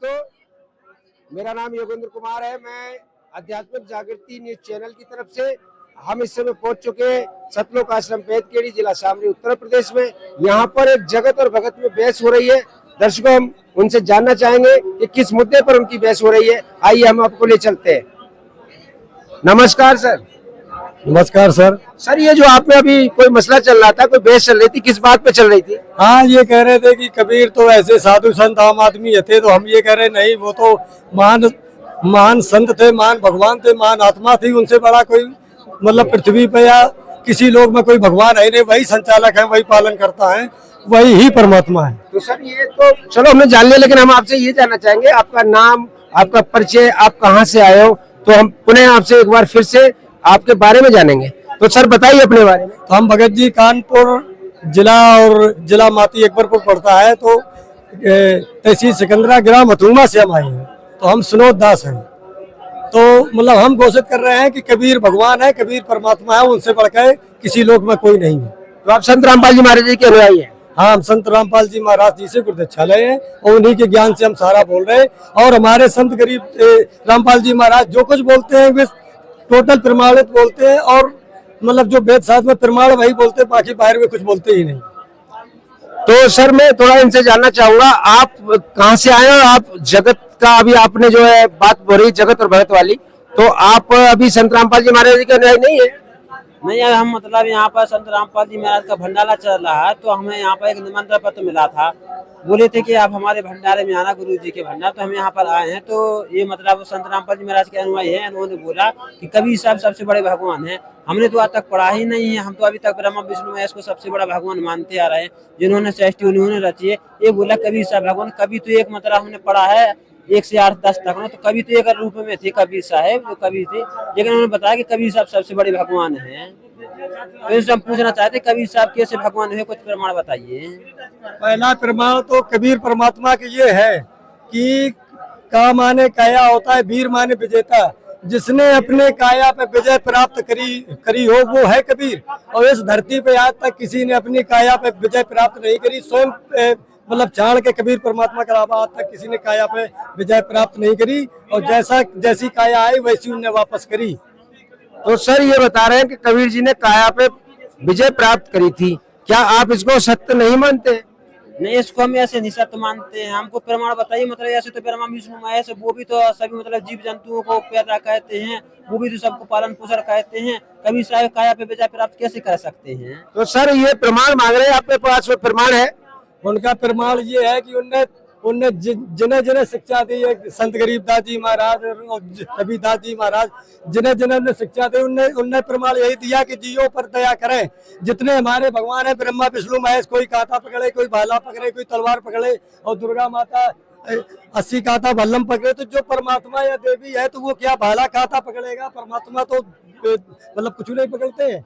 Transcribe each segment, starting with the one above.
दोस्तों, मेरा नाम योगेंद्र कुमार है। मैं आध्यात्मिक जागृति न्यूज चैनल की तरफ से हम इस समय पहुंच चुके हैं सतलोक आश्रम पेदकेड़ी, जिला शामली, उत्तर प्रदेश में। यहाँ पर एक जगत और भगत में बहस हो रही है। दर्शकों, हम उनसे जानना चाहेंगे कि किस मुद्दे पर उनकी बहस हो रही है। आइए हम आपको ले चलते हैं। नमस्कार सर। नमस्कार सर। सर, ये जो आप में अभी कोई मसला चल रहा था, कोई बहस चल रही थी, किस बात पे चल रही थी? हाँ, ये कह रहे थे कि कबीर तो ऐसे साधु संत आम आदमी थे, तो हम ये कह रहे नहीं, वो तो महान महान संत थे, महान भगवान थे, महान आत्मा थी। उनसे बड़ा कोई मतलब पृथ्वी पे या किसी लोग में कोई भगवान है नहीं। वही संचालक है, वही पालन करता है, वही ही परमात्मा है। तो सर, ये तो चलो हमने जान लिया, लेकिन हम आपसे ये जानना चाहेंगे, आपका नाम, आपका परिचय, आप कहाँ से आए हो। तो हम पुनः आपसे एक बार फिर से आपके बारे में जानेंगे। तो सर बताइए अपने बारे में। तो हम भगत जी कानपुर जिला और जिला माती अकबरपुर पड़ता है, तो तहसील सिकंदरा ग्राम हथुमा से हम आए हैं। तो हम सुनोद दास हैं। तो मतलब हम घोषित कर रहे हैं कि कबीर भगवान है, कबीर परमात्मा है, उनसे बढ़कर किसी लोक में कोई नहीं है। तो आप संत रामपाल जी महाराज जी के अनुयायी हैं? हाँ, हम संत रामपाल जी महाराज जी से गुरुदीक्षा लए हैं और उन्हीं के ज्ञान से हम सारा बोल रहे हैं। और हमारे संत गरीब रामपाल जी महाराज जो कुछ बोलते हैं वे टोटल प्रमाणित बोलते हैं, और मतलब जो वेद शास्त्र में प्रमाण वही बोलते हैं, बाकी बाहर में कुछ बोलते ही नहीं। तो सर, मैं थोड़ा इनसे जानना चाहूंगा, आप कहाँ से आए हो? आप जगत का, अभी आपने जो है बात हो रही जगत और भगत वाली, तो आप अभी संत रामपाल जी महाराज जी के अनुयायी नहीं है? नहीं यार, हम मतलब यहाँ पर संत रामपाल जी महाराज का भंडारा चल रहा है, तो हमें यहाँ पर एक निमंत्रण पत्र मिला था। बोले थे कि आप हमारे भंडारे में आना, गुरु जी के भंडार। तो हम यहाँ पर आए हैं। तो ये मतलब संत रामपाल जी महाराज के अनुयायी हैं। उन्होंने बोला कि कबीर साहब सबसे बड़े भगवान हैं। हमने तो आज तक पढ़ा ही नहीं है। हम तो अभी तक ब्रह्मा विष्णु महेश को सबसे बड़ा भगवान मानते आ रहे हैं। जिन्होंने सृष्टि उन्होंने रची है। ये बोला कबीर साहब भगवान। कभी तो एक मतलब हमने पढ़ा है 1 से 8 10 तक, तो कभी तो एक रूप में थे कबीर साहब, जो कबीर थे। लेकिन उन्होंने बताया कि कबीर साहब सबसे बड़े भगवान हैं। तो इससे हम पूछना चाहते हैं, कबीर साहब कैसे भगवान हुए, कुछ प्रमाण बताइए। पहला प्रमाण तो कबीर परमात्मा के ये है कि का माने काया होता है, वीर माने विजेता। जिसने अपने काया पे विजय प्राप्त करी हो वो है कबीर। और इस धरती पे आज तक किसी ने अपनी काया पे विजय प्राप्त नहीं करी। स्वयं मतलब चाण के कबीर परमात्मा के अलावा आज तक किसी ने काया पे विजय प्राप्त नहीं करी, और जैसी काया आई वैसी उन्हें वापस करी। तो सर, ये बता रहे हैं कि कबीर जी ने काया पे विजय प्राप्त करी थी। क्या आप इसको सत्य नहीं मानते? नहीं, इसको हम ऐसे नहीं सत्य मानते हैं। हमको प्रमाण बताइए। मतलब ऐसे तो ब्रह्मा विष्णु महेश, वो भी तो सभी मतलब जीव जंतुओं को पैदा कहते हैं, वो भी तो सबको पालन पोषण कहते हैं। कबीर साहब काया पे विजय प्राप्त कैसे कर सकते हैं? तो सर, ये प्रमाण मांग रहे हैं, आपके पास में प्रमाण है? उनका प्रमाण ये है कि उनने जिन्हें शिक्षा दी है, संत गरीबदास जी महाराज और रविदास जी महाराज, जिन्हें शिक्षा दी, उनने प्रमाण यही दिया कि जीवों पर दया करें। जितने हमारे भगवान है, ब्रह्मा विष्णु महेश, कोई कांटा पकड़े, कोई भाला पकड़े, कोई तलवार पकड़े, और दुर्गा माता 80 कांटा भल्लम पकड़े। तो जो परमात्मा या देवी है, तो वो क्या भाला कांटा पकड़ेगा? परमात्मा तो मतलब कुछ नहीं पकड़ते हैं।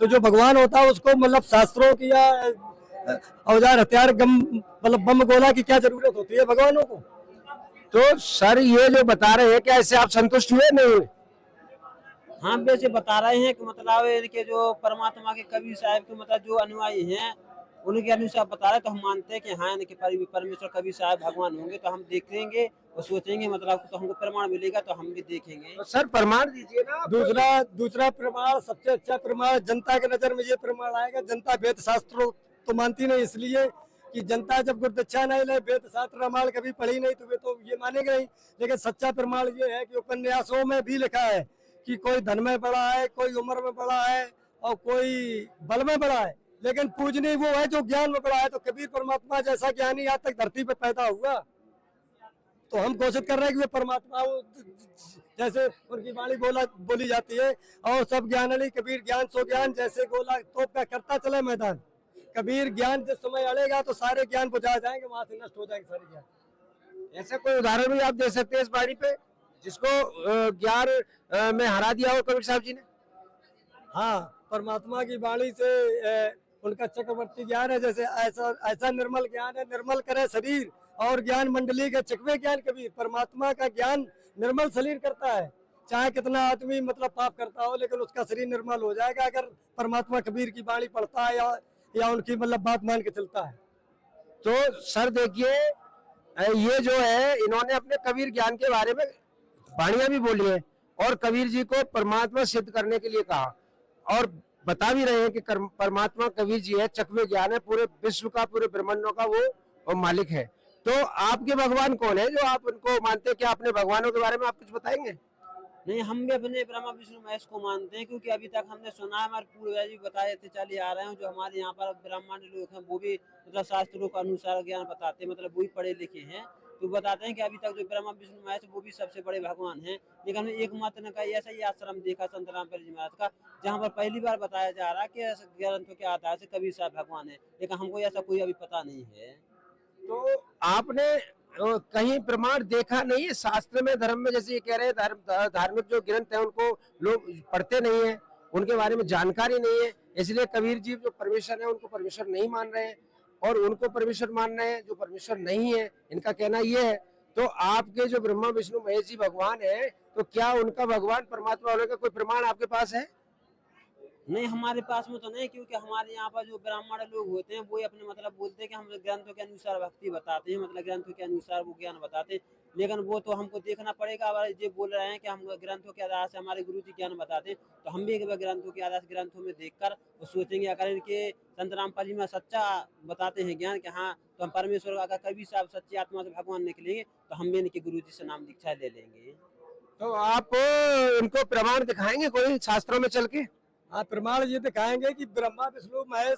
तो जो भगवान होता है उसको मतलब शास्त्रों की या औजार हथियार मतलब बम गोला की क्या जरूरत होती है भगवानों को? तो सर, ये जो बता रहे हैं, क्या इससे आप संतुष्ट हुए नहीं हुए? हाँ, वैसे बता रहे हैं कि मतलब इनके जो परमात्मा के कबीर साहब के मतलब जो अनुयायी हैं, उनके अनुसार बता रहे, तो हम मानते हैं कि हाँ, इनके परमेश्वर कबीर साहब भगवान होंगे। तो हम देखेंगे और सोचेंगे, मतलब तो हमको प्रमाण मिलेगा तो हम भी देखेंगे। तो सर, प्रमाण दीजिए ना। दूसरा प्रमाण, सबसे अच्छा प्रमाण जनता के नजर में ये प्रमाण आएगा। जनता वेद शास्त्रों तो मानती नहीं, इसलिए कि जनता जब गुरुदीक्षा नहीं ले, वेद शास्त्र रामायण कभी पढ़ी नहीं, तो वे तो ये मानेंगे नहीं। लेकिन सच्चा प्रमाण ये है कि उपन्यासों में भी लिखा है कि कोई धन में बड़ा है, कोई उम्र में बड़ा है, और कोई बल में बड़ा है, लेकिन पूजनीय वो है जो ज्ञान में बड़ा है। तो कबीर परमात्मा जैसा ज्ञानी आज तक धरती पे पैदा हुआ। तो हम घोषित कर रहे हैं कि वे परमात्मा, जैसे उनकी वाणी बोली जाती है, और सब ज्ञानी कबीर ज्ञान सो ज्ञान, जैसे गोला तोप का करता चले मैदान। कबीर ज्ञान जिस समय अड़ेगा तो सारे ज्ञान बुझा जाएंगे, वहां से नष्ट हो जाएंगे सारे ज्ञान। ऐसा कोई उदाहरण भी आप दे सकते हैं इस बारी पे, जिसको ज्ञान में हरा दिया हो कबीर साहब जी ने? हाँ, परमात्मा की वाणी से उनका चक्रवर्ती ज्ञान है। जैसे ऐसा निर्मल ज्ञान है, निर्मल करे शरीर, और ज्ञान मंडली के चकवे ज्ञान कबीर। परमात्मा का ज्ञान निर्मल शरीर करता है। चाहे कितना आदमी मतलब पाप करता हो, लेकिन उसका शरीर निर्मल हो जाएगा अगर परमात्मा कबीर की वाणी पढ़ता है या उनकी मतलब बात मान के चलता है। तो सर देखिए, ये जो है इन्होंने अपने कबीर ज्ञान के बारे में वाणियां भी बोली है और कबीर जी को परमात्मा सिद्ध करने के लिए कहा और बता भी रहे हैं कि परमात्मा कबीर जी है, चकवे ज्ञान है, पूरे विश्व का, पूरे ब्रह्मांडों का वो मालिक है। तो आपके भगवान कौन है जो आप उनको मानते हैं? क्या अपने भगवानों के बारे में आप कुछ बताएंगे? नहीं, हम भी अपने ब्रह्मा विष्णु महेश को मानते हैं, क्योंकि अभी तक हमने सुना है, हमारे पूर्वज भी बताए थे चले आ रहे हैं। जो हमारे यहाँ पर ब्राह्मण लोग हैं वो भी मतलब शास्त्रों के अनुसार ज्ञान बताते हैं, मतलब वो भी पढ़े लिखे हैं, तो बताते हैं कि अभी तक जो ब्रह्मा विष्णु महेश वो भी सबसे बड़े भगवान हैं। लेकिन हमने एकमात्र ने का ऐसा ही आश्रम देखा संत रामपाल जी महाराज का, जहाँ पर पहली बार बताया जा रहा है कि ग्रंथों के आधार से कबीर साहब भगवान है, लेकिन हमको ऐसा कोई अभी पता नहीं है। तो आपने कहीं प्रमाण देखा नहीं है शास्त्र में, धर्म में? जैसे ये कह रहे हैं धार्मिक जो ग्रंथ है उनको लोग पढ़ते नहीं है, उनके बारे में जानकारी नहीं है, इसलिए कबीर जी जो परमेश्वर है उनको परमेश्वर नहीं मान रहे हैं और उनको परमेश्वर मान रहे हैं जो परमेश्वर नहीं है, इनका कहना ये है। तो आपके जो ब्रह्मा विष्णु महेश जी भगवान है, तो क्या उनका भगवान परमात्मा होने का कोई प्रमाण आपके पास है? नहीं, हमारे पास में तो नहीं, क्योंकि हमारे यहाँ पर जो ब्राह्मण लोग होते हैं वो अपने मतलब बोलते हैं कि हम ग्रंथों के अनुसार भक्ति बताते हैं, मतलब ग्रंथों के अनुसार वो ज्ञान बताते हैं। लेकिन वो तो हमको देखना पड़ेगा। अगर ये बोल रहे हैं कि हम ग्रंथों के आधार से हमारे गुरु जी ज्ञान बताते हैं, तो हम भी एक बार ग्रंथों के आधार से ग्रंथों में देखकर वो सोचेंगे, अगर इनके संत रामपाल जी में सच्चा बताते हैं ज्ञान कि हाँ, तो हम परमेश्वर, अगर कभी साहब सच्ची आत्मा से भगवान निकलेंगे तो हम भी इनके गुरु जी से नाम दीक्षा ले लेंगे। तो आप इनको प्रमाण दिखाएंगे कोई शास्त्रों में चल के? हाँ, प्रमाण ये दिखाएंगे कि ब्रह्मा विष्णु महेश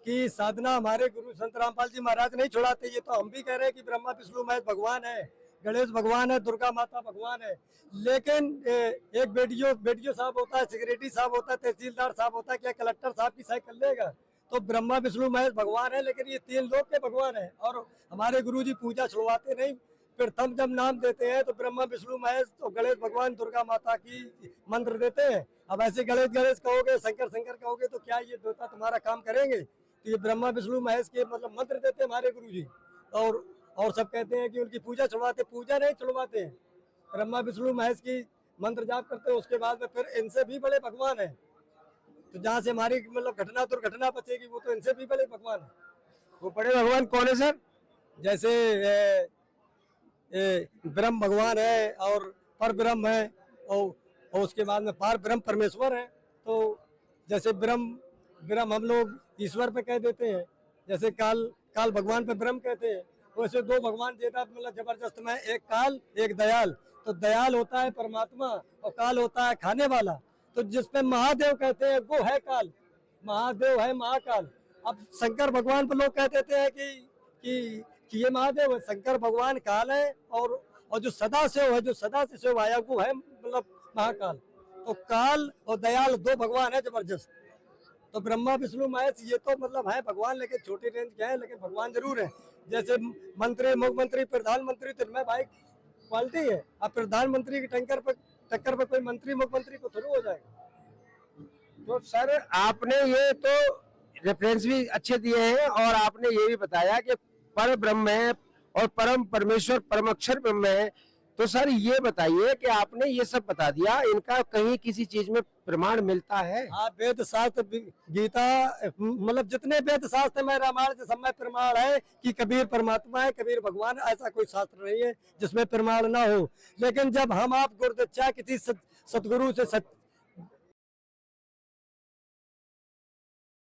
की साधना हमारे गुरु संत रामपाल जी महाराज नहीं छुड़ाते। ये तो हम भी कह रहे हैं कि ब्रह्मा विष्णु महेश भगवान है, गणेश भगवान है, दुर्गा माता भगवान है। लेकिन एक बेडियो साहब होता है, सिक्योरिटी साहब होता है, तहसीलदार साहब होता है, क्या कलेक्टर साहब की साइकिल लेगा? तो ब्रह्मा विष्णु महेश भगवान है, लेकिन ये तीन लोग के भगवान है। और हमारे गुरु जी पूजा छुड़वाते नहीं। प्रथम जब नाम देते हैं तो ब्रह्मा विष्णु महेश तो गणेश भगवान दुर्गा माता की मंत्र देते हैं। अब ऐसे गणेश गणेश कहोगे, शंकर शंकर कहोगे, तो क्या ये देवता तुम्हारा काम करेंगे? तो ये ब्रह्मा विष्णु महेश के मतलब मंत्र देते हैं हमारे गुरु जी। और सब कहते हैं कि उनकी पूजा छुड़वाते, पूजा नहीं छुड़वाते हैं। ब्रह्मा विष्णु महेश की मंत्र जाप करते हैं, उसके बाद में फिर इनसे भी बड़े भगवान है। तो जहाँ से हमारी मतलब घटना दुर्घटना बचेगी, वो तो इनसे भी बड़े भगवान है। वो बड़े भगवान कौन है सर? जैसे ब्रह्म भगवान है और पर ब्रह्म है, और उसके बाद में पार ब्रह्म परमेश्वर है। तो जैसे ब्रह्म हम लोग ईश्वर पे कह देते हैं, जैसे काल भगवान पे ब्रह्म कहते हैं, वैसे दो भगवान देता मतलब जबरदस्त में, एक काल एक दयाल। तो दयाल होता है परमात्मा और काल होता है खाने वाला। तो जिसपे महादेव कहते हैं वो है काल, महादेव है महाकाल। अब शंकर भगवान पर लोग कह देते हैं कि ये महादेव है, शंकर भगवान काल है, और जो सदा शिव है, जो सदा से शिव आया वो है मतलब महाकाल। तो काल और दयाल दो भगवान है जबरदस्त। तो ब्रह्मा विष्णु महेश ये तो मतलब है भगवान, लेकिन छोटे रेंज के हैं, लेकिन भगवान जरूर है। जैसे मंत्री, मुख्यमंत्री, प्रधानमंत्री तो इनमें भाई क्वालिटी है। अब प्रधानमंत्री की टक्कर पर कोई मंत्री मुख्यमंत्री को थोड़ी हो जाएगा। तो सर आपने ये तो रेफरेंस भी अच्छे दिए हैं और आपने ये भी बताया कि पर ब्रह्म है और परम परमेश्वर परम अक्षर ब्रह्म है। तो सर ये बताइए कि आपने ये सब बता दिया, इनका कहीं किसी चीज में प्रमाण मिलता है? हाँ, वेद शास्त्र, गीता, मतलब जितने वेद शास्त्र में रामायण से सब में प्रमाण है कि कबीर परमात्मा है, कबीर भगवान। ऐसा कोई शास्त्र नहीं है जिसमें प्रमाण ना हो। लेकिन जब हम आप गुरुदीक्षा किसी सतगुरु से